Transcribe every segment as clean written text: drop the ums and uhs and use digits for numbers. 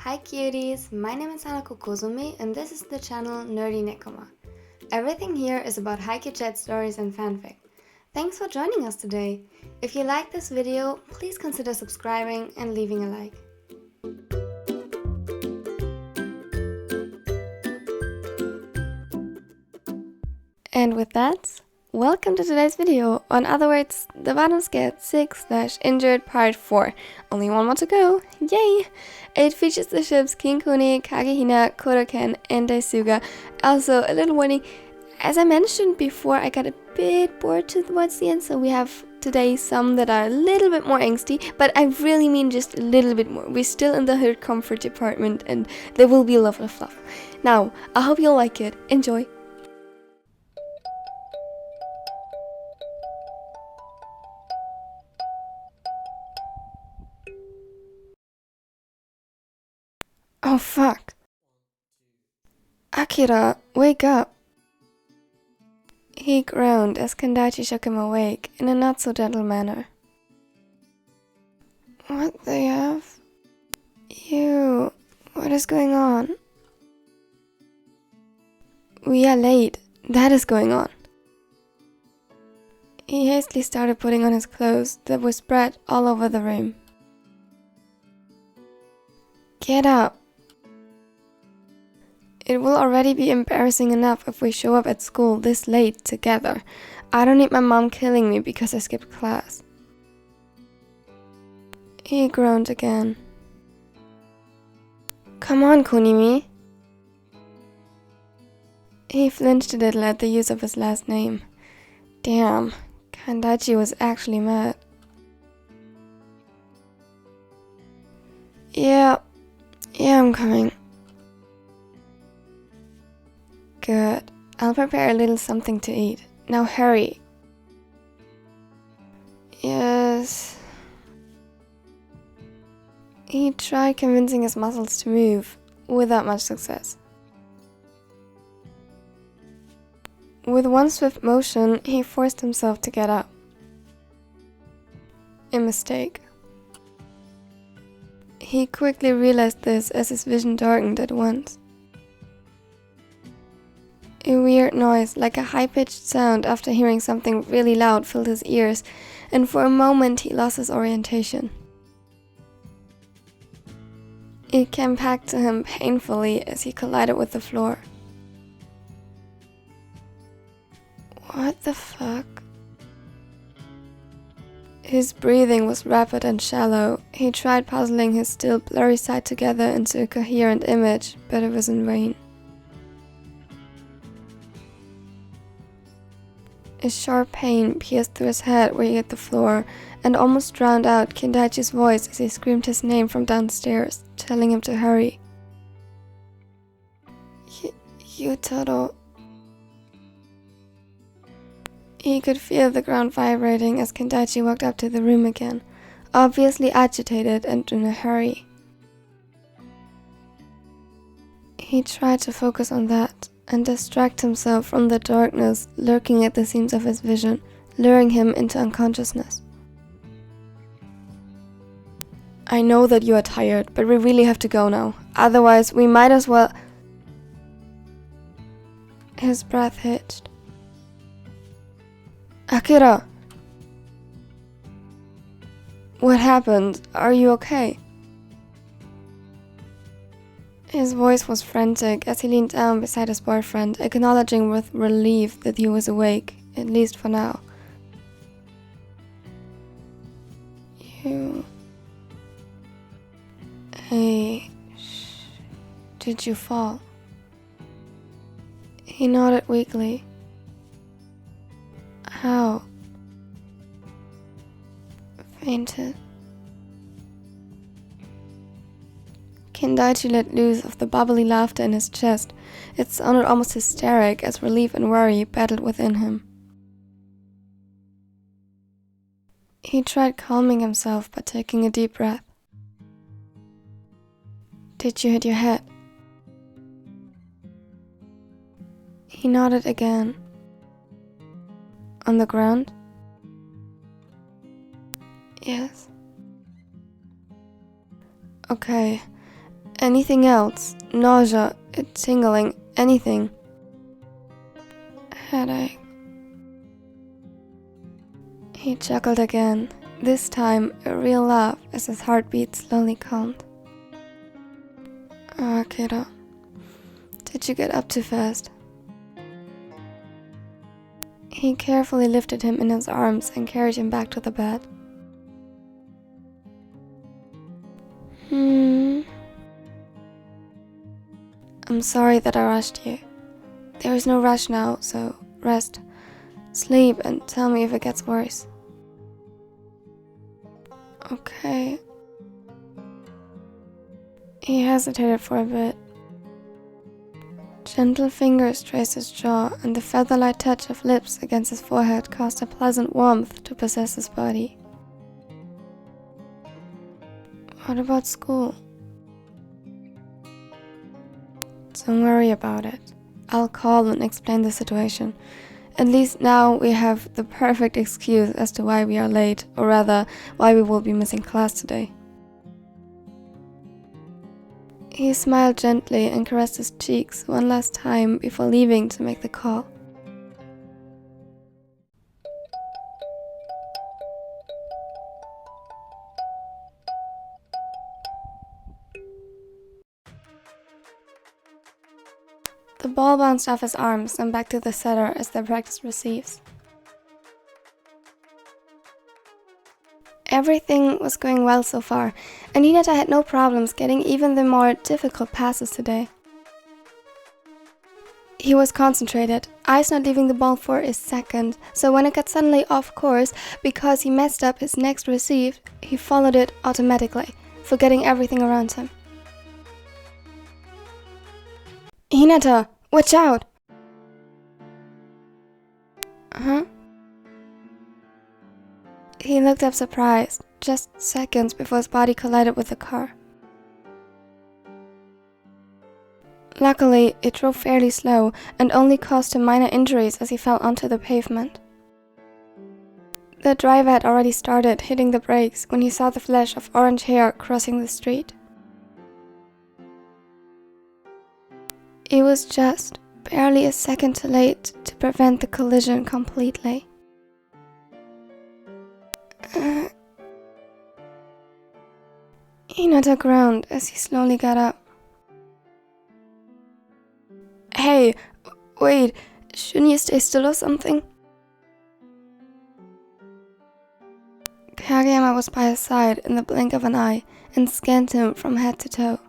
Hi cuties, my name is Hanako Kozumi and this is the channel Nerdy Nekoma. Everything here is about Haikyuu chat stories and fanfic. Thanks for joining us today. If you like this video, please consider subscribing and leaving a like. And with that, welcome to today's video, or in other words, the Bottom Skit 6/Injured Part 4. Only one more to go, yay! It features the ships KinKuni, KageHina, KuroKen, and DaiSuga. Also, a little warning, as I mentioned before, I got a bit bored towards the end, so we have today some that are a little bit more angsty, but I really mean just a little bit more. We're still in the hood comfort department, and there will be a lot of fluff. Now, I hope you'll like it. Enjoy! Oh fuck. Akira, wake up. He groaned as Kandaichi shook him awake in a not-so-gentle manner. What the F? You, what is going on? We are late, that is going on. He hastily started putting on his clothes that were spread all over the room. Get up. It will already be embarrassing enough if we show up at school this late together. I don't need my mom killing me because I skipped class. He groaned again. Come on, Kunimi. He flinched a little at the use of his last name. Damn, Kandaichi was actually mad. Yeah, I'm coming. Good. I'll prepare a little something to eat. Now hurry. Yes. He tried convincing his muscles to move, without much success. With one swift motion, he forced himself to get up. A mistake. He quickly realized this as his vision darkened at once. A weird noise, like a high-pitched sound after hearing something really loud, filled his ears, and for a moment he lost his orientation. It came back to him painfully as he collided with the floor. What the fuck? His breathing was rapid and shallow. He tried puzzling his still blurry sight together into a coherent image, but it was in vain. A sharp pain pierced through his head where he hit the floor, and almost drowned out Kandaichi's voice as he screamed his name from downstairs, telling him to hurry. Yutaro. He could feel the ground vibrating as Kandaichi walked up to the room again, obviously agitated and in a hurry. He tried to focus on that and distract himself from the darkness lurking at the seams of his vision, luring him into unconsciousness. I know that you are tired, but we really have to go now. Otherwise, we might as well... His breath hitched. Akira! What happened? Are you okay? His voice was frantic as he leaned down beside his boyfriend, acknowledging with relief that he was awake, at least for now. You... Hey... Shh. Did you fall? He nodded weakly. How? Fainted. Kandaichi let loose of the bubbly laughter in his chest. It sounded almost hysteric as relief and worry battled within him. He tried calming himself by taking a deep breath. Did you hit your head? He nodded again. On the ground? Yes. Okay. Anything else? Nausea, tingling, anything? Headache. He chuckled again, this time a real laugh as his heartbeat slowly calmed. Kiddo, did you get up too fast? He carefully lifted him in his arms and carried him back to the bed. I'm sorry that I rushed you. There is no rush now, so rest, sleep, and tell me if it gets worse. Okay. He hesitated for a bit. Gentle fingers traced his jaw, and the feather-light touch of lips against his forehead caused a pleasant warmth to possess his body. What about school? Don't worry about it. I'll call and explain the situation. At least now we have the perfect excuse as to why we are late, or rather, why we will be missing class today. He smiled gently and caressed his cheeks one last time before leaving to make the call. The ball bounced off his arms and back to the setter as their practice receives. Everything was going well so far, and Hinata had no problems getting even the more difficult passes today. He was concentrated, eyes not leaving the ball for a second, so when it got suddenly off course because he messed up his next receive, he followed it automatically, forgetting everything around him. Hinata, watch out! Huh? He looked up surprised, just seconds before his body collided with the car. Luckily, it drove fairly slow and only caused him minor injuries as he fell onto the pavement. The driver had already started hitting the brakes when he saw the flash of orange hair crossing the street. It was just barely a second too late to prevent the collision completely. Hinata groaned as he slowly got up. Hey, wait, shouldn't you stay still or something? Kageyama was by his side in the blink of an eye and scanned him from head to toe.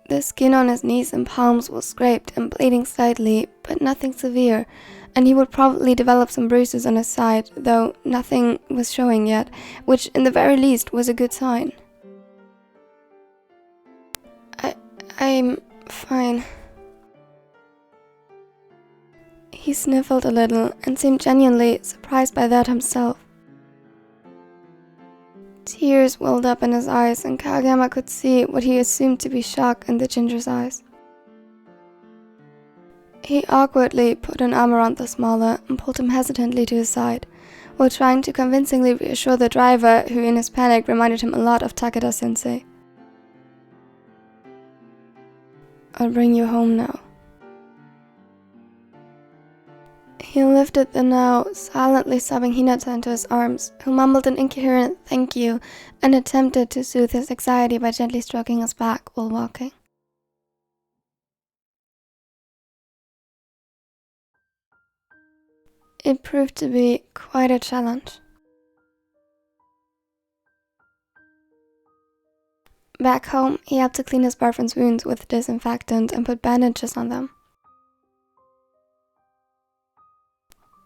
The skin on his knees and palms was scraped and bleeding slightly, but nothing severe, and he would probably develop some bruises on his side, though nothing was showing yet, which in the very least was a good sign. I'm fine. He sniffled a little and seemed genuinely surprised by that himself. Tears welled up in his eyes, and Kageyama could see what he assumed to be shock in the ginger's eyes. He awkwardly put an arm around the smaller and pulled him hesitantly to his side, while trying to convincingly reassure the driver, who in his panic reminded him a lot of Takeda-sensei. I'll bring you home now. He lifted the now silently sobbing Hinata into his arms, who mumbled an incoherent thank you and attempted to soothe his anxiety by gently stroking his back while walking. It proved to be quite a challenge. Back home, he helped to clean his boyfriend's wounds with disinfectant and put bandages on them.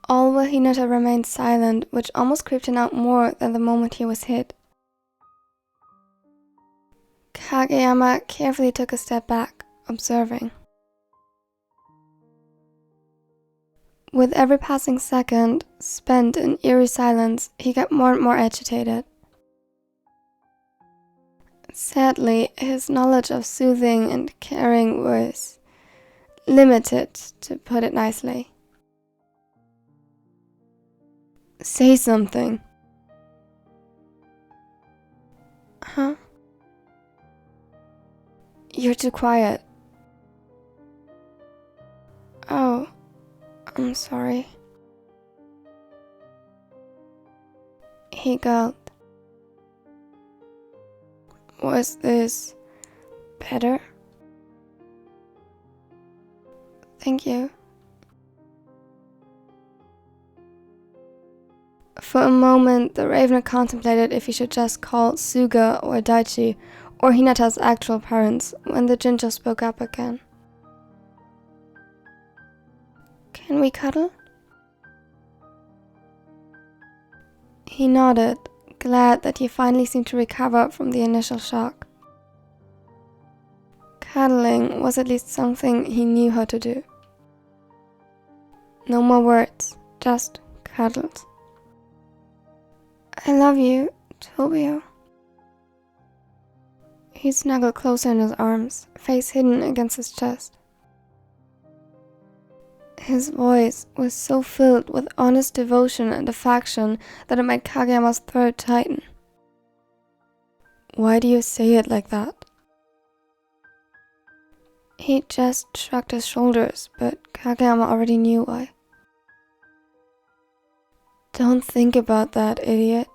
All while Hinata remained silent, which almost creeped him out more than the moment he was hit. Kageyama carefully took a step back, observing. With every passing second, spent in eerie silence, he got more and more agitated. Sadly, his knowledge of soothing and caring was limited, to put it nicely. Say something. Huh? You're too quiet. Oh, I'm sorry. He gulped. Was this better? Thank you. For a moment, the ravener contemplated if he should just call Suga or Daichi, or Hinata's actual parents, when the ginger spoke up again. Can we cuddle? He nodded, glad that he finally seemed to recover from the initial shock. Cuddling was at least something he knew how to do. No more words, just cuddles. I love you, Tobio. He snuggled closer in his arms, face hidden against his chest. His voice was so filled with honest devotion and affection that it made Kageyama's throat tighten. Why do you say it like that? He just shrugged his shoulders, but Kageyama already knew why. Don't think about that, idiot.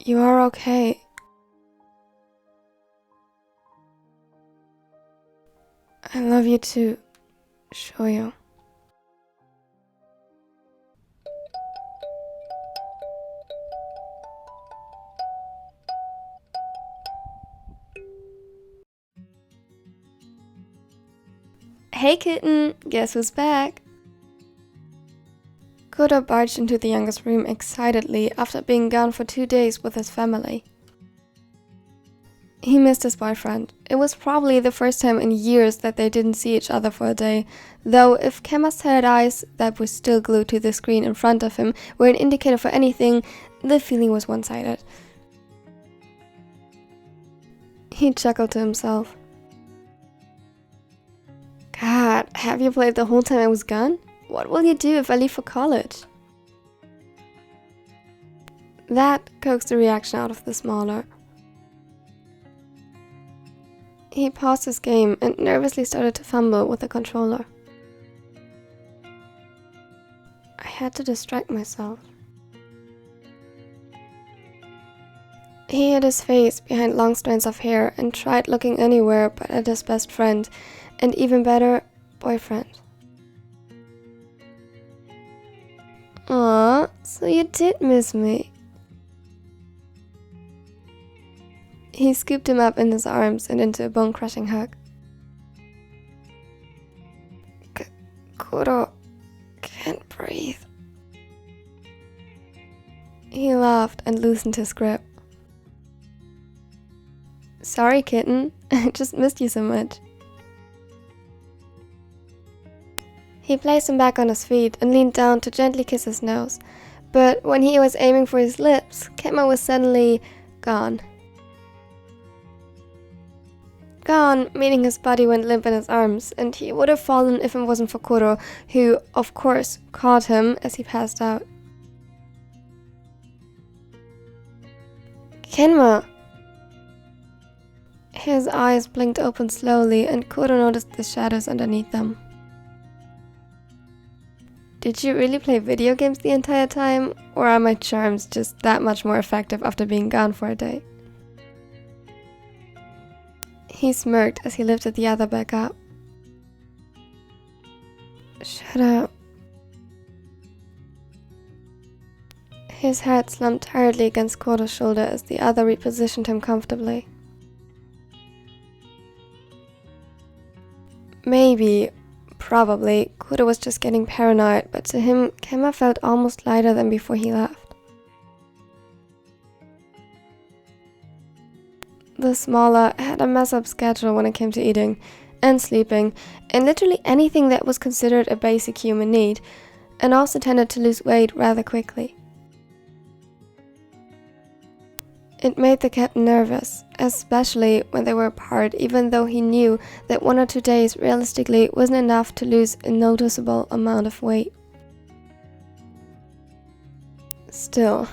You are okay. I love you too, Shoyo. Hey kitten, guess who's back? Kuro barged into the youngest room excitedly after being gone for 2 days with his family. He missed his boyfriend. It was probably the first time in years that they didn't see each other for a day, though if Kemma's tired eyes that were still glued to the screen in front of him were an indicator for anything, the feeling was one-sided. He chuckled to himself. God, have you played the whole time I was gone? What will you do if I leave for college? That coaxed a reaction out of the smaller. He paused his game and nervously started to fumble with the controller. I had to distract myself. He hid his face behind long strands of hair and tried looking anywhere but at his best friend, and even better, boyfriend. Aww, so you did miss me. He scooped him up in his arms and into a bone-crushing hug. Kuro can't breathe. He laughed and loosened his grip. Sorry, kitten. I just missed you so much. He placed him back on his feet and leaned down to gently kiss his nose. But when he was aiming for his lips, Kemma was suddenly gone. Gone, meaning his body went limp in his arms, and he would have fallen if it wasn't for Kuro, who, of course, caught him as he passed out. Kenma! His eyes blinked open slowly, and Kuro noticed the shadows underneath them. Did you really play video games the entire time, or are my charms just that much more effective after being gone for a day? He smirked as he lifted the other back up. Shut up. His head slumped tiredly against Kuro's shoulder as the other repositioned him comfortably. Maybe, probably, Kuro was just getting paranoid, but to him, Kemma felt almost lighter than before he left. The smaller had a mess-up schedule when it came to eating and sleeping, and literally anything that was considered a basic human need, and also tended to lose weight rather quickly. It made the captain nervous, especially when they were apart, even though he knew that 1 or 2 days realistically wasn't enough to lose a noticeable amount of weight. Still,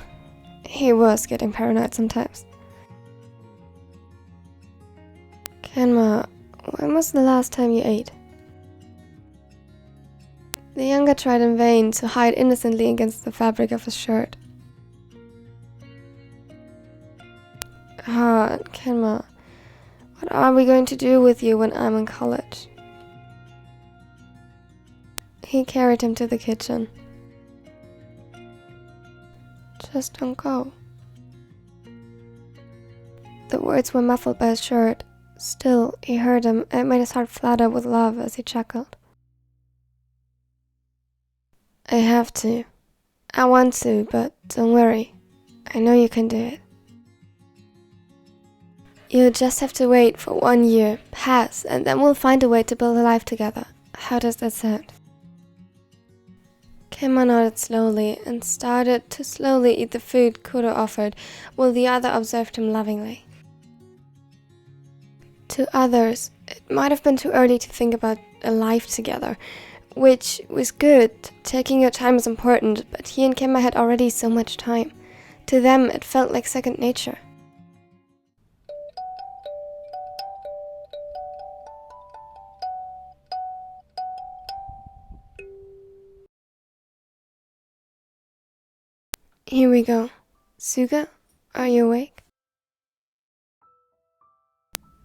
he was getting paranoid sometimes. Kenma, when was the last time you ate? The younger tried in vain to hide innocently against the fabric of his shirt. Kenma, what are we going to do with you when I'm in college? He carried him to the kitchen. Just don't go. The words were muffled by his shirt. Still, he heard him, and it made his heart flutter with love as he chuckled. I have to. I want to, but don't worry. I know you can do it. You'll just have to wait for 1 year, pass, and then we'll find a way to build a life together. How does that sound? Kenma nodded slowly and started to slowly eat the food Kuro offered, while the other observed him lovingly. To others, it might have been too early to think about a life together, which was good. Taking your time is important, but he and Kenma had already so much time. To them, it felt like second nature. Here we go. Suga, are you awake?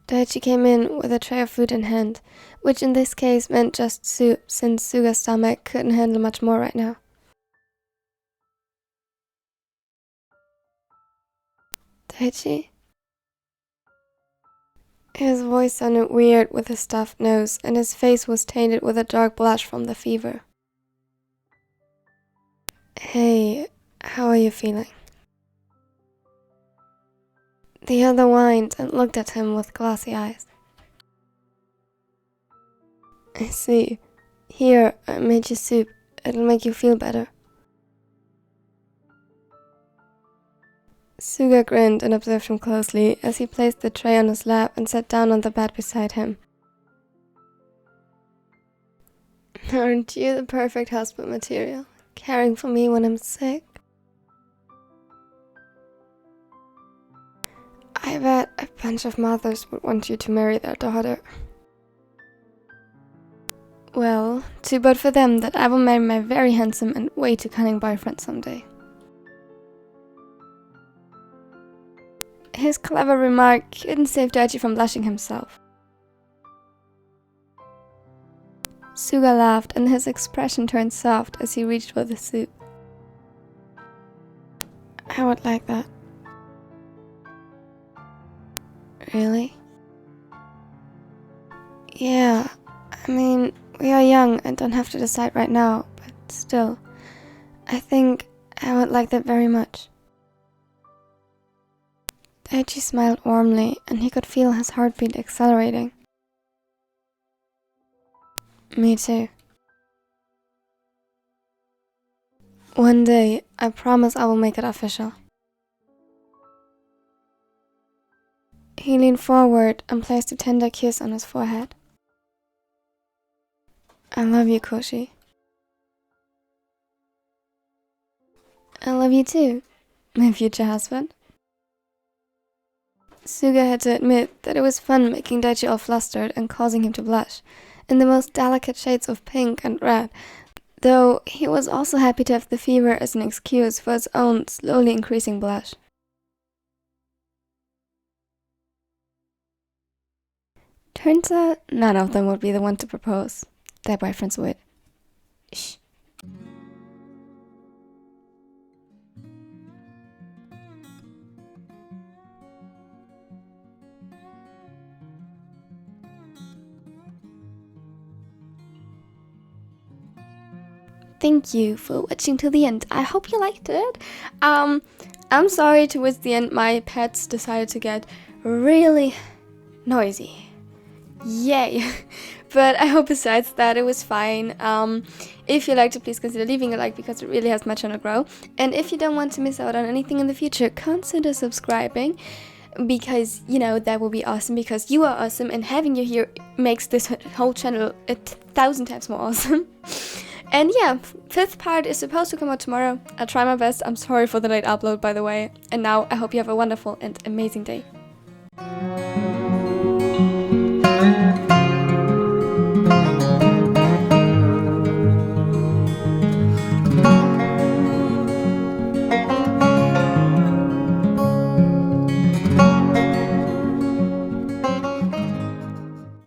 Daichi came in with a tray of food in hand, which in this case meant just soup, since Suga's stomach couldn't handle much more right now. Daichi? His voice sounded weird with his stuffed nose, and his face was tainted with a dark blush from the fever. Hey, how are you feeling? The other whined and looked at him with glassy eyes. I see. Here, I made you soup. It'll make you feel better. Suga grinned and observed him closely as he placed the tray on his lap and sat down on the bed beside him. Aren't you the perfect husband material? Caring for me when I'm sick? I bet a bunch of mothers would want you to marry their daughter. Well, too bad for them that I will marry my very handsome and way too cunning boyfriend someday. His clever remark couldn't save Daichi from blushing himself. Suga laughed and his expression turned soft as he reached for the soup. I would like that. Really? Yeah, I mean, we are young and don't have to decide right now, but still, I think I would like that very much. Daichi smiled warmly and he could feel his heartbeat accelerating. Me too. One day, I promise I will make it official. He leaned forward and placed a tender kiss on his forehead. I love you, Koshi. I love you too, my future husband. Suga had to admit that it was fun making Daichi all flustered and causing him to blush, in the most delicate shades of pink and red, though he was also happy to have the fever as an excuse for his own slowly increasing blush. Turns out, none of them would be the one to propose. Their boyfriends would. Shh. Thank you for watching till the end. I hope you liked it. I'm sorry towards the end my pets decided to get really noisy. Yay! But I hope besides that it was fine. If you liked it, please consider leaving a like because it really helps my channel grow. And if you don't want to miss out on anything in the future, consider subscribing. Because, you know, that will be awesome because you are awesome and having you here makes this whole channel 1,000 times more awesome. And yeah, 5th part is supposed to come out tomorrow. I'll try my best. I'm sorry for the late upload, by the way. And now I hope you have a wonderful and amazing day.